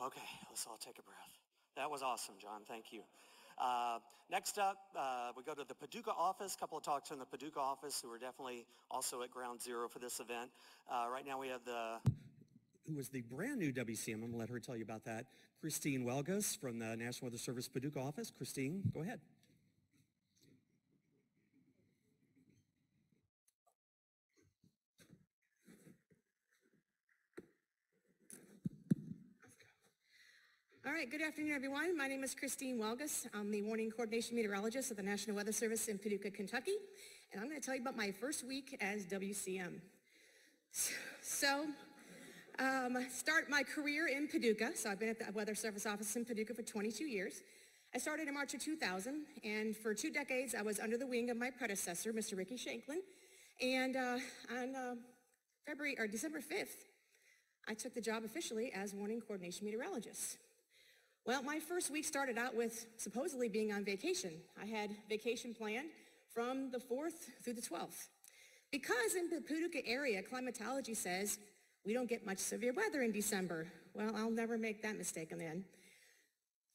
Okay, let's all take a breath. That was awesome, John. Thank you. Next up, we go to the Paducah office. A couple of talks in the Paducah office who are definitely also at ground zero for this event. Right now we have who was the brand new WCM. I'm going to let her tell you about that. Christine Welgus from the National Weather Service Paducah office. Christine, go ahead. All right, good afternoon, everyone. My name is Christine Welgus. I'm the Warning Coordination Meteorologist of the National Weather Service in Paducah, Kentucky, and I'm going to tell you about my first week as WCM. Start my career in Paducah. So I've been at the Weather Service office in Paducah for 22 years. I started in March of 2000, and for 2 decades, I was under the wing of my predecessor, Mr. Ricky Shanklin. And on December 5th, I took the job officially as Warning Coordination Meteorologist. Well, my first week started out with supposedly being on vacation. I had vacation planned from the 4th through the 12th. Because in the Paducah area, climatology says we don't get much severe weather in December. Well, I'll never make that mistake again.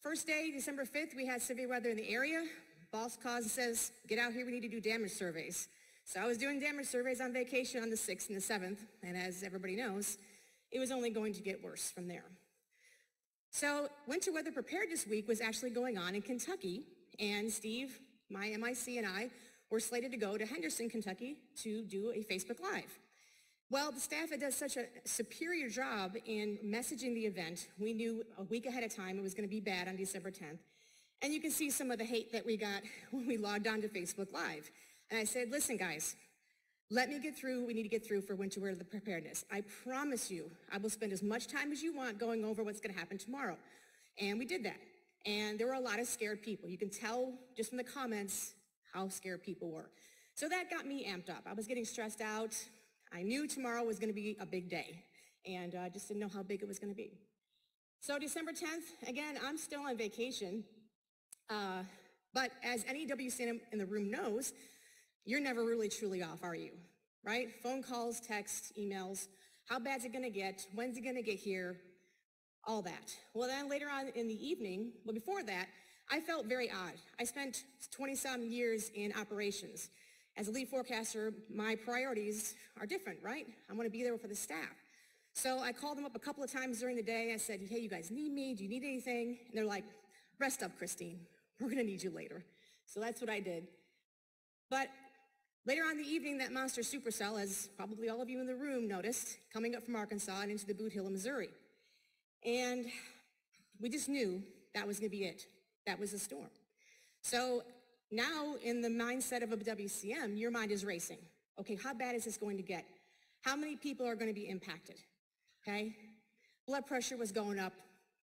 First day, December 5th, we had severe weather in the area. Boss calls and says, get out here, we need to do damage surveys. So I was doing damage surveys on vacation on the 6th and the 7th, and as everybody knows, it was only going to get worse from there. So winter weather preparedness week was actually going on in Kentucky, and Steve, my MIC, and I were slated to go to Henderson, Kentucky to do a Facebook Live. Well, the staff had done such a superior job in messaging the event. We knew a week ahead of time it was going to be bad on December 10th. And you can see some of the hate that we got when we logged on to Facebook Live. And I said, listen, guys, let me get through. We need to get through for winter weather preparedness. I promise you, I will spend as much time as you want going over what's going to happen tomorrow. And we did that. And there were a lot of scared people. You can tell just from the comments how scared people were. So that got me amped up. I was getting stressed out. I knew tomorrow was going to be a big day. And I just didn't know how big it was going to be. So December 10th, again, I'm still on vacation. But as any WCM in the room knows, you're never really truly off, are you? Right? Phone calls, texts, emails. How bad's it going to get? When's it going to get here? All that. Well, then later on in the evening, well, before that, I felt very odd. I spent 20-some years in operations. As a lead forecaster, my priorities are different, right? I want to be there for the staff. So I called them up a couple of times during the day. I said, hey, you guys need me? Do you need anything? And they're like, rest up, Christine. We're going to need you later. So that's what I did. But later on in the evening, that monster supercell, as probably all of you in the room noticed, coming up from Arkansas and into the Boot Hill of Missouri. And we just knew that was going to be it. That was the storm. So now in the mindset of a WCM, your mind is racing. Okay, how bad is this going to get? How many people are going to be impacted? Okay? Blood pressure was going up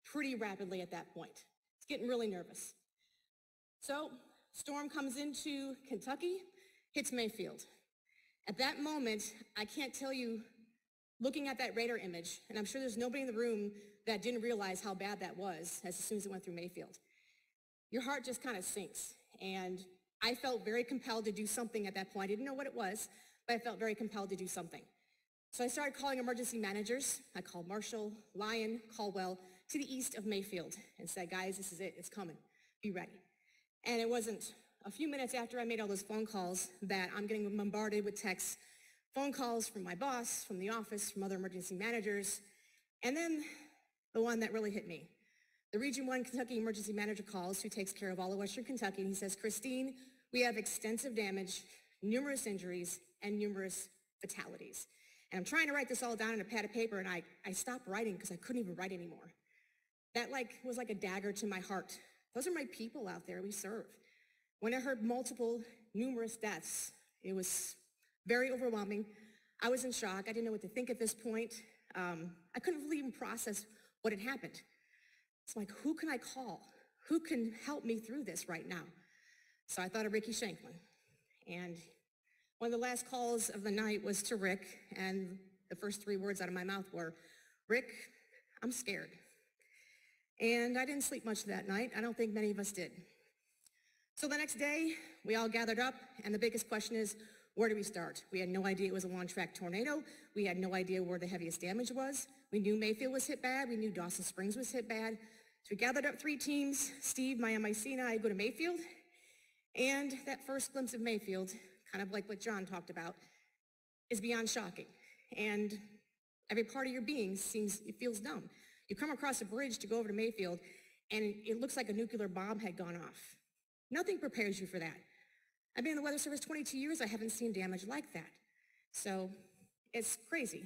pretty rapidly at that point. It's getting really nervous. So storm comes into Kentucky, hits Mayfield. At that moment, I can't tell you, looking at that radar image, and I'm sure there's nobody in the room that didn't realize how bad that was as soon as it went through Mayfield. Your heart just kind of sinks. And I felt very compelled to do something at that point. I didn't know what it was, but I felt very compelled to do something. So I started calling emergency managers. I called Marshall, Lyon, Caldwell, to the east of Mayfield and said, guys, this is it. It's coming. Be ready. And it wasn't a few minutes after I made all those phone calls that I'm getting bombarded with texts, phone calls from my boss, from the office, from other emergency managers, and then the one that really hit me. The Region 1 Kentucky Emergency Manager calls, who takes care of all of Western Kentucky, and he says, Christine, we have extensive damage, numerous injuries, and numerous fatalities. And I'm trying to write this all down on a pad of paper, and I stopped writing because I couldn't even write anymore. That was like a dagger to my heart. Those are my people out there we serve. When I heard numerous deaths, it was very overwhelming. I was in shock. I didn't know what to think at this point. I couldn't really even process what had happened. It's like, who can I call? Who can help me through this right now? So I thought of Ricky Shanklin. And one of the last calls of the night was to Rick, and the first 3 words out of my mouth were, Rick, I'm scared. And I didn't sleep much that night. I don't think many of us did. So the next day, we all gathered up, and the biggest question is, Where do we start? We had no idea it was a long-track tornado. We had no idea where the heaviest damage was. We knew Mayfield was hit bad. We knew Dawson Springs was hit bad. So we gathered up 3 teams. Steve, my MIC, and I go to Mayfield. And that first glimpse of Mayfield, kind of like what John talked about, is beyond shocking. And every part of your being it feels numb. You come across a bridge to go over to Mayfield, and it looks like a nuclear bomb had gone off. Nothing prepares you for that. I've been in the Weather Service 22 years. I haven't seen damage like that. So it's crazy.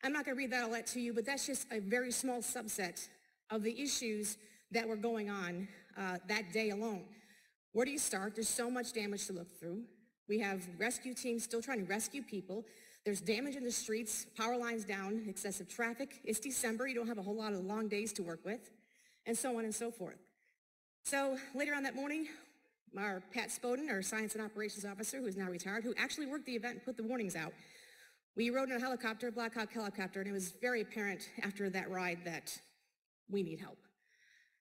I'm not going to read that all that to you, but that's just a very small subset of the issues that were going on that day alone. Where do you start? There's so much damage to look through. We have rescue teams still trying to rescue people. There's damage in the streets, power lines down, excessive traffic. It's December. You don't have a whole lot of long days to work with, and so on and so forth. So later on that morning, our Pat Spoden, our Science and Operations Officer, who is now retired, who actually worked the event and put the warnings out, we rode in a helicopter, Black Hawk helicopter, and it was very apparent after that ride that we need help.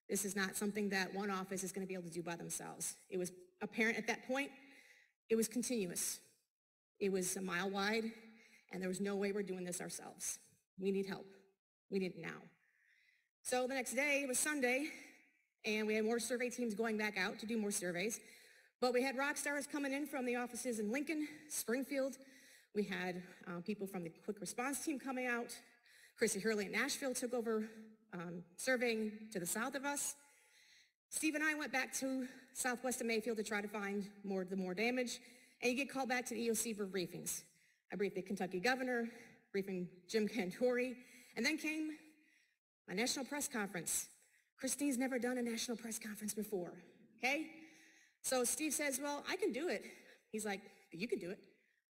This is not something that one office is going to be able to do by themselves. It was apparent at that point. It was continuous. It was a mile wide, and there was no way we're doing this ourselves. We need help. We need it now. So the next day, it was Sunday, and we had more survey teams going back out to do more surveys. But we had rock stars coming in from the offices in Lincoln, Springfield. We had people from the quick response team coming out. Chrissy Hurley in Nashville took over surveying to the south of us. Steve and I went back to southwest of Mayfield to try to find more damage. And you get called back to the EOC for briefings. I briefed the Kentucky governor, briefing Jim Cantori, and then came a national press conference. Christine's never done a national press conference before, okay? So Steve says, well, I can do it. He's like, you can do it.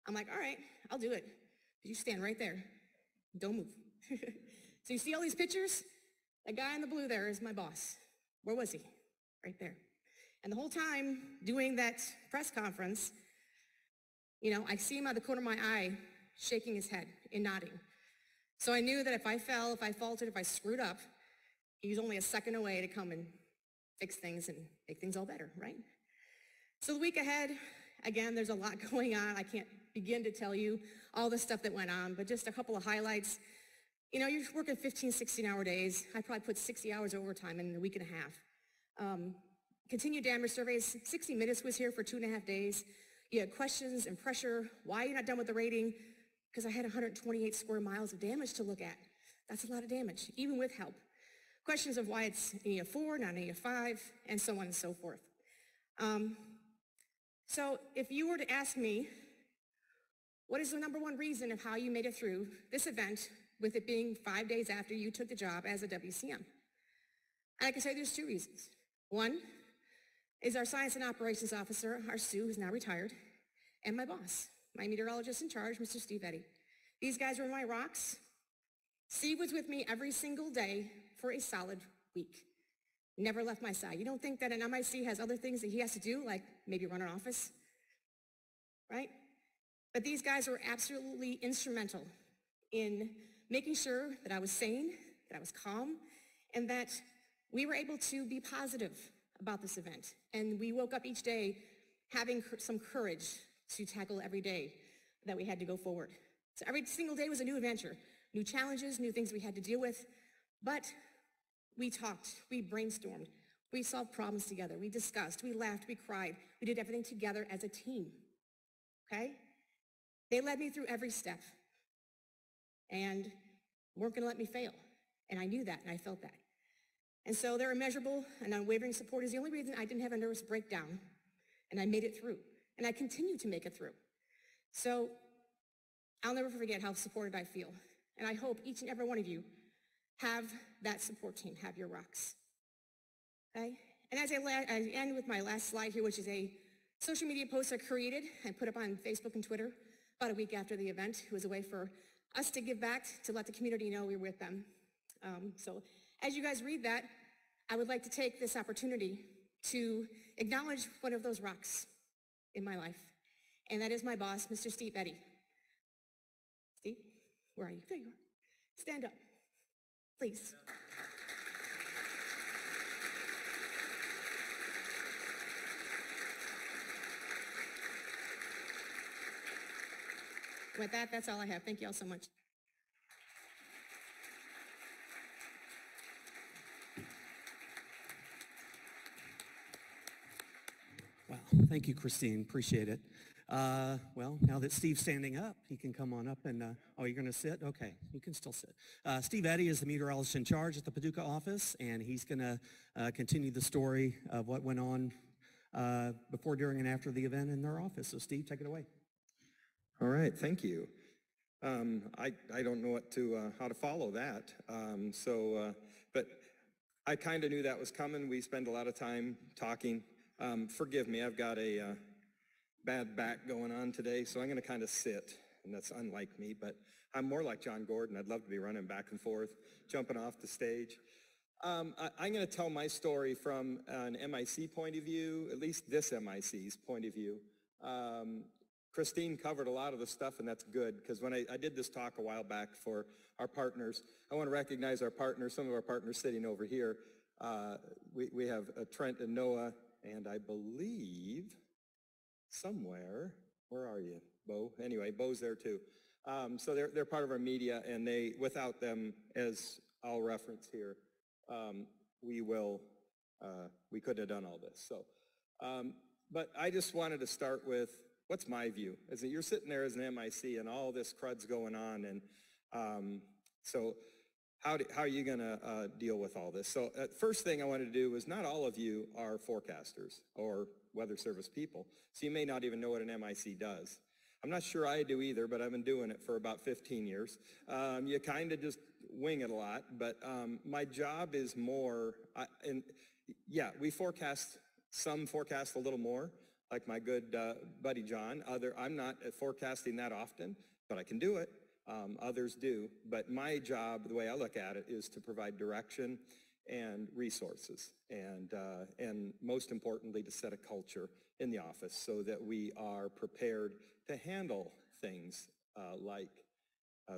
I'm like, all right, I'll do it. But you stand right there. Don't move. So you see all these pictures? That guy in the blue there is my boss. Where was he? Right there. And the whole time doing that press conference, you know, I see him out of the corner of my eye shaking his head and nodding. So I knew that if I fell, if I faltered, if I screwed up, he was only a second away to come and fix things and make things all better, right? So the week ahead, again, there's a lot going on. I can't begin to tell you all the stuff that went on, but just a couple of highlights. You know, you're working 15, 16-hour days. I probably put 60 hours overtime in a week and a half. Continued damage surveys. 60 Minutes was here for 2.5 days. You had questions and pressure. Why are you not done with the rating? Because I had 128 square miles of damage to look at. That's a lot of damage, even with help. Questions of why it's an EF4, not an EF5, and so on and so forth. So if you were to ask me, what is the #1 reason of how you made it through this event, with it being 5 days after you took the job as a WCM? I can say there's 2 reasons. One is our Science and Operations Officer, our Sue, who's now retired, and my boss, my meteorologist in charge, Mr. Steve Eddy. These guys were my rocks. Steve was with me every single day for a solid week. Never left my side. You don't think that an MIC has other things that he has to do, like maybe run an office, right? But these guys were absolutely instrumental in making sure that I was sane, that I was calm, and that we were able to be positive about this event. And we woke up each day having some courage to tackle every day that we had to go forward. So every single day was a new adventure, new challenges, new things we had to deal with. But we talked, we brainstormed, we solved problems together, we discussed, we laughed, we cried. We did everything together as a team, okay? They led me through every step and weren't gonna let me fail. And I knew that and I felt that. And so their immeasurable and unwavering support is the only reason I didn't have a nervous breakdown, and I made it through, and I continue to make it through. So I'll never forget how supported I feel, and I hope each and every one of you have that support team, have your rocks, okay? And as I end with my last slide here, which is a social media post I created and put up on Facebook and Twitter about a week after the event. It was a way for us to give back, to let the community know we were with them. So as you guys read that, I would like to take this opportunity to acknowledge one of those rocks in my life, and that is my boss, Mr. Steve Eddy. Steve, where are you? There you are. Stand up, please. With that, that's all I have. Thank you all so much. Wow, thank you, Christine. Appreciate it. Well, now that Steve's standing up, he can come on up and, oh, you're going to sit? Okay, you can still sit. Steve Eddy is the meteorologist in charge at the Paducah office, and he's going to continue the story of what went on before, during, and after the event in their office. So, Steve, take it away. All right, thank you. I don't know how to follow that. But I kind of knew that was coming. We spend a lot of time talking. Forgive me, I've got a bad back going on today, so I'm going to kind of sit, and that's unlike me, but I'm more like John Gordon. I'd love to be running back and forth, jumping off the stage. I'm going to tell my story from an MIC point of view, at least this MIC's point of view. Christine covered a lot of the stuff, and that's good, because when I did this talk a while back for our partners, I want to recognize our partners, some of our partners sitting over here. We have Trent and Noah, and I believe somewhere, where are you, Bo? Anyway, Bo's there too. So they're part of our media, and without them, as I'll reference here, we couldn't have done all this. So, but I just wanted to start with, what's my view? Is that you're sitting there as an MIC and all this crud's going on, and so how are you going to deal with all this? So first thing I wanted to do was, not all of you are forecasters or weather service people, so you may not even know what an MIC does. I'm not sure I do either, but I've been doing it for about 15 years. You kind of just wing it a lot, but my job is more, we forecast, some forecast a little more, like my good buddy John. I'm not forecasting that often, but I can do it. Others do, but my job, the way I look at it, is to provide direction and resources, and most importantly, to set a culture in the office so that we are prepared to handle things like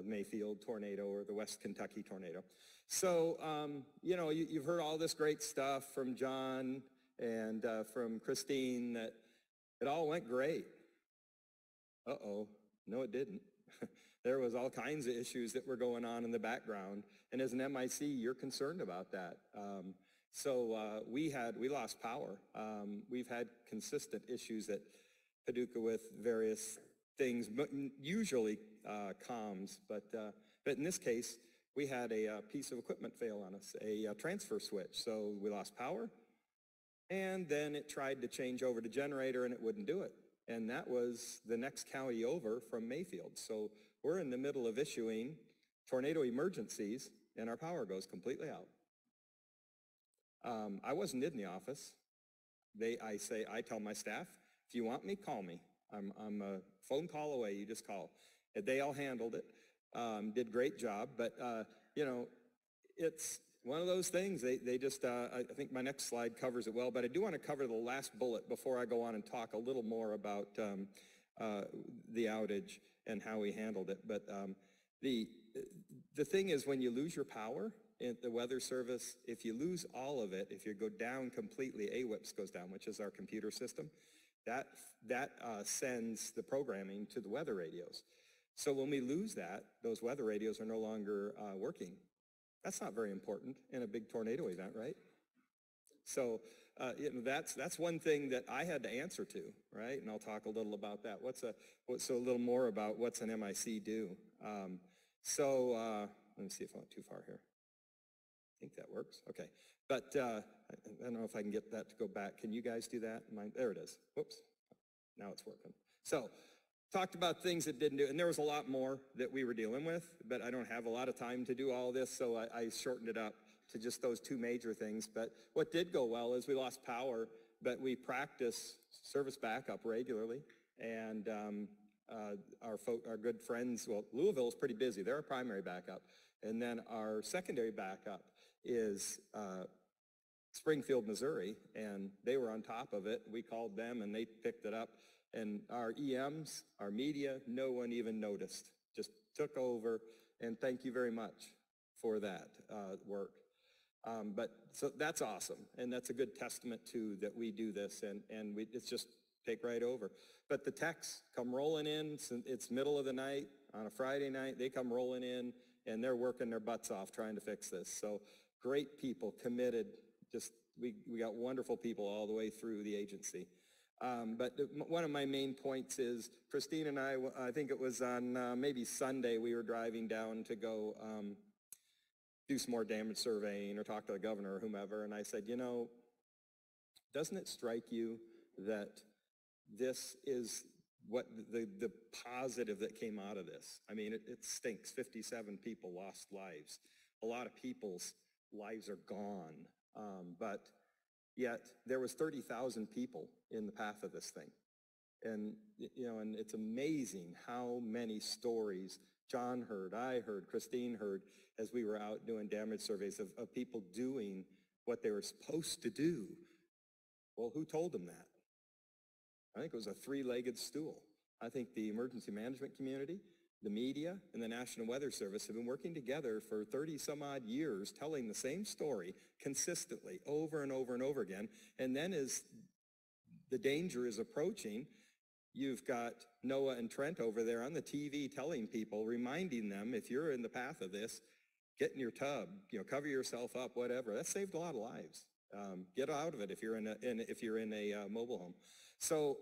Mayfield tornado or the West Kentucky tornado. So, you've heard all this great stuff from John and from Christine that it all went great. Uh-oh, no it didn't. There was all kinds of issues that were going on in the background, and as an MIC, you're concerned about that. We lost power. We've had consistent issues at Paducah with various things, but usually comms. But in this case, we had a piece of equipment fail on us, a transfer switch. So we lost power, and then it tried to change over to generator, and it wouldn't do it. And that was the next county over from Mayfield. So we're in the middle of issuing tornado emergencies, and our power goes completely out. I wasn't in the office. I tell my staff, if you want me, call me. I'm a phone call away. You just call. And they all handled it. Did a great job. But it's one of those things. They just. I think my next slide covers it well. But I do want to cover the last bullet before I go on and talk a little more about the outage and how we handled it. But the thing is, when you lose your power in the weather service, if you lose all of it, if you go down completely, AWIPS goes down, which is our computer system. That sends the programming to the weather radios. So when we lose that, those weather radios are no longer working. That's not very important in a big tornado event, right? So that's one thing that I had to answer to, right? And I'll talk a little about that. A little more about what's an MIC do. Let me see if I went too far here. I think that works. Okay. But I don't know if I can get that to go back. Can you guys do that? There it is. Whoops. Now it's working. So talked about things that didn't do, and there was a lot more that we were dealing with, but I don't have a lot of time to do all this, so I shortened it up to just those two major things. But what did go well is we lost power, but we practice service backup regularly, and our good friends, well, Louisville is pretty busy. They're our primary backup. And then our secondary backup is Springfield, Missouri, and they were on top of it. We called them, and they picked it up. And our EMs, our media, no one even noticed. Just took over, and thank you very much for that work. So that's awesome, and that's a good testament to that we do this, and it's just take right over. But the techs come rolling in, it's middle of the night, on a Friday night, they come rolling in, and they're working their butts off trying to fix this. So great people, committed, just, we got wonderful people all the way through the agency. But one of my main points is, Christine and I think it was on maybe Sunday, we were driving down to go do some more damage surveying or talk to the governor or whomever, and I said, you know, doesn't it strike you that this is what the positive that came out of this? I mean, it stinks. 57 people lost lives. A lot of people's lives are gone, but yet there was 30,000 people in the path of this thing. And, you know, and it's amazing how many stories John heard, I heard, Christine heard, as we were out doing damage surveys of people doing what they were supposed to do. Well, who told them that? I think it was a three-legged stool. I think the emergency management community, the media, and the National Weather Service have been working together for 30 some odd years, telling the same story consistently over and over and over again. And then as the danger is approaching, you've got Noah and Trent over there on the TV telling people, reminding them, if you're in the path of this, get in your tub, you know, cover yourself up, whatever. That saved a lot of lives. Get out of it if you're in a mobile home. So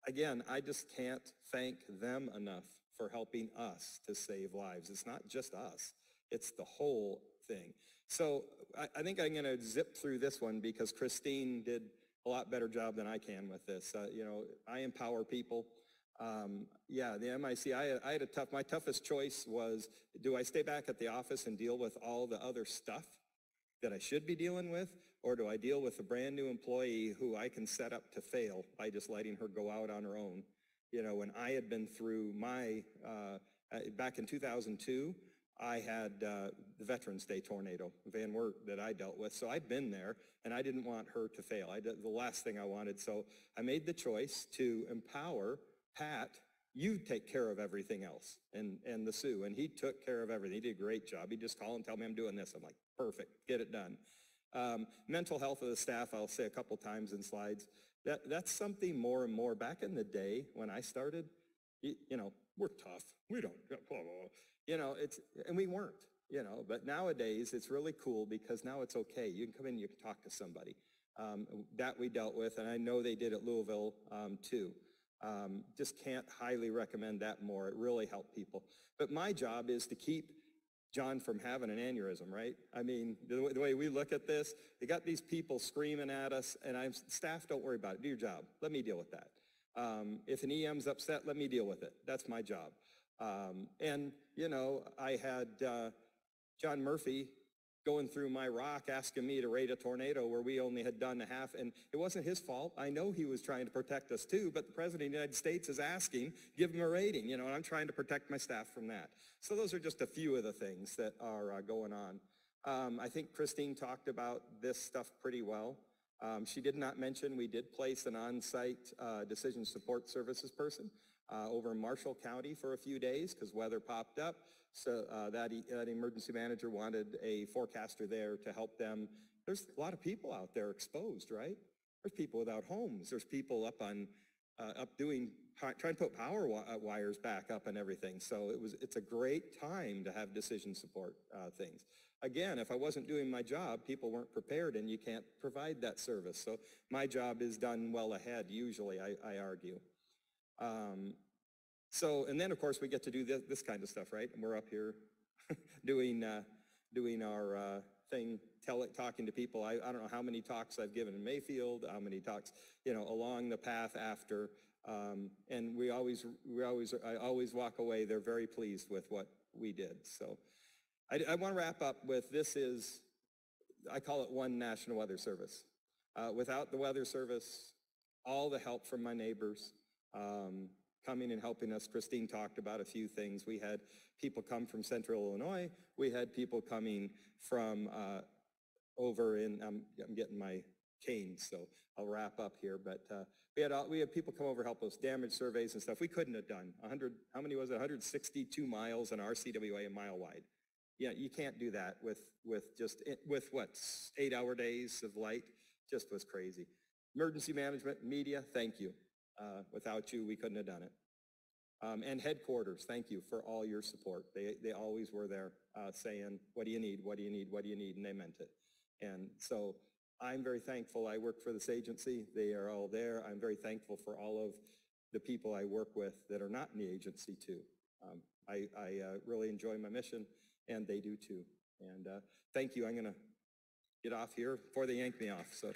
again, I just can't thank them enough for helping us to save lives. It's not just us, it's the whole thing. So I think I'm gonna zip through this one because Christine did a lot better job than I can with this. You know, I empower people. Yeah, the MIC, I had my toughest choice was, do I stay back at the office and deal with all the other stuff that I should be dealing with, or do I deal with a brand new employee who I can set up to fail by just letting her go out on her own? You know, when I had been through my, back in 2002, I had the Veterans Day tornado, Van Wert, that I dealt with. So I'd been there, and I didn't want her to fail. The last thing I wanted. So I made the choice to empower Pat. You take care of everything else, and the Sioux, and he took care of everything. He did a great job. He'd just call and tell me I'm doing this. I'm like, perfect, get it done. Mental health of the staff, I'll say a couple times in slides. That's something more and more. Back in the day when I started, you know, we're tough. We don't, blah, blah, blah. You know, and we weren't, you know, but nowadays it's really cool because now it's okay. You can come in, you can talk to somebody. That we dealt with, and I know they did at Louisville too. Just can't highly recommend that more. It really helped people. But my job is to keep John from having an aneurysm, right? I mean, the way we look at this, you got these people screaming at us, and staff, don't worry about it. Do your job. Let me deal with that. If an EM's upset, let me deal with it. That's my job. And, you know, I had John Murphy going through my rock asking me to rate a tornado where we only had done a half, and it wasn't his fault. I know he was trying to protect us too, but the President of the United States is asking, give him a rating, you know, and I'm trying to protect my staff from that. So those are just a few of the things that are going on. I think Christine talked about this stuff pretty well. She did not mention we did place an on-site decision support services person over in Marshall County for a few days because weather popped up. So that emergency manager wanted a forecaster there to help them. There's a lot of people out there exposed, right? There's people without homes. There's people up on, trying to put power wires back up and everything. So it's a great time to have decision support things. Again, if I wasn't doing my job, people weren't prepared and you can't provide that service. So my job is done well ahead, usually, I argue. So, and then of course we get to do this kind of stuff, right? And we're up here doing our thing, talking to people. I don't know how many talks I've given in Mayfield, how many talks, you know, along the path after, and I always walk away. They're very pleased with what we did. So I want to wrap up with I call it one National Weather Service. Without the Weather Service, all the help from my neighbors, coming and helping us. Christine talked about a few things. We had people come from Central Illinois. We had people coming from over in, I'm getting my cane, so I'll wrap up here, but we had people come over, help us, damage surveys and stuff. We couldn't have done 100, how many was it? 162 miles in RCWA a mile wide. Yeah, you can't do that with what, 8-hour days of light? Just was crazy. Emergency management, media, thank you. Without you, we couldn't have done it. And headquarters, thank you for all your support. They always were there saying, what do you need, what do you need, what do you need, and they meant it. And so I'm very thankful I work for this agency. They are all there. I'm very thankful for all of the people I work with that are not in the agency too. I really enjoy my mission, and they do too. And thank you. I'm going to get off here before they yank me off. So.